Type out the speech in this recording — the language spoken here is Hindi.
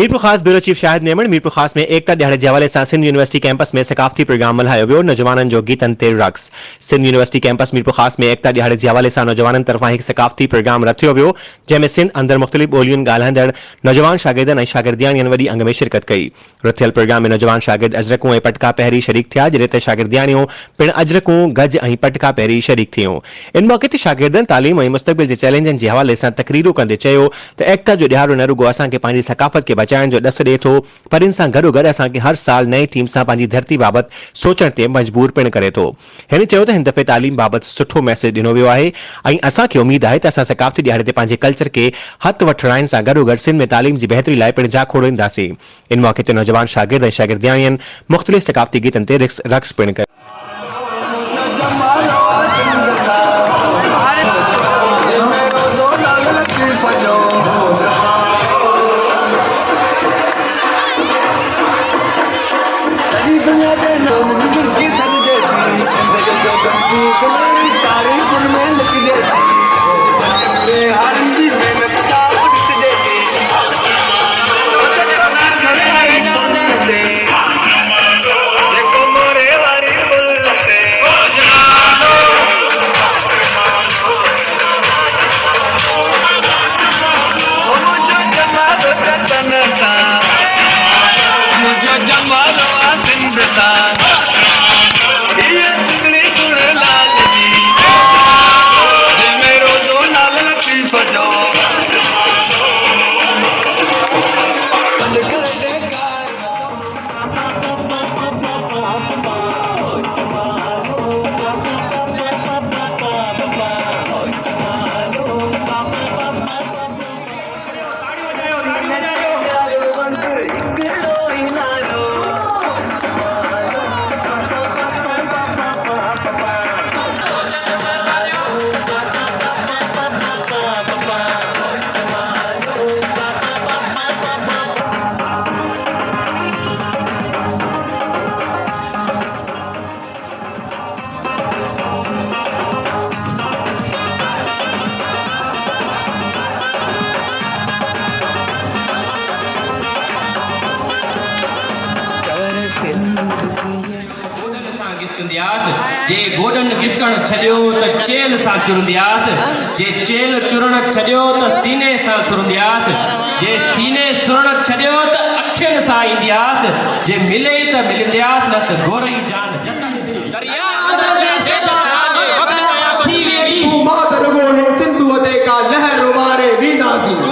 मीरपुर खास ब्यूरो चीफ शाहिद नेमण मीरपुर खास में एकता दिहाड़े जे हवाले सां सिंध यूनिवर्सिटी कैंपस में सकाफ़ती प्रोग्राम मल्हायो वियो। नौजवाननि जो गीतनि ते रक़्स। सिंध यूनिवर्सिटी कैंपस मीरपुर खास में एकता दिहाड़े जे हवाले सां नौजवाननि तरफ़ां हिकु सकाफ़ती प्रोग्राम रथियो वियो, जंहिं में सिंध अंदरि मुख़्तलिफ़ ॿोलियुनि ॻाल्हाईंदड़ नौजवान शागिर्दनि ऐं शागिर्दियाणियुनि वॾी अंग में शिरकत कई। रुथियल प्रोग्राम में नौजवान शागिर्द अजरकूं ऐं पटका पहिरीं शरीक थिया, जॾहिं त शागिर्दियाणियूं पिणु अजरकूं गज ऐं पटका पहिरीं शरीक थियूं। इन मौक़े ते शागिर्दनि तालीम ऐं मुस्तक़बिल जे चैलेंजनि जे हवाले सां तक़रीरूं कंदे चयो त एकता जो ॾियारो न रुॻो असांखे पंहिंजी सकाफ़त खे बचाइण जो ॾस ॾिए थो, पर इन सां गॾोगॾु असांखे हर साल नई टीम सां पंहिंजी धरती बाबति सोचण ते मजबूर पिणु करे थो। हिन चयो त हिन दफ़े तालीम बाबति सुठो मैसेज ॾिनो वियो आहे ऐं असांखे उमेद आहे त असां सकाफ़ती ॾियारे ते पंहिंजे कल्चर खे हथ वठराइण सां गॾोगॾु सिंध में तालीम जी बहितरी लाइ पिणु जाखोड़ींदासीं। इन मौक़े ते नौजवान शागिर्द ऐं शागिर्दियाणियुनि मुख़्तलिफ़ सकाफ़ती गीतनि ते रक़्स पिणु कयो। जे गोडन गिसकण छडियो त चेल सां चुरंदियास, जे चेल चुरण छडियो त सीने सां सुरंदियास, जे सीने सुरण छडियो त अखियुनि सां ईंदियास, जे मिले त मिलंदियास न त गोरई जान जतन दरिया तू मां त रुगो सिंधु ते का लहर वारे वींदासीं।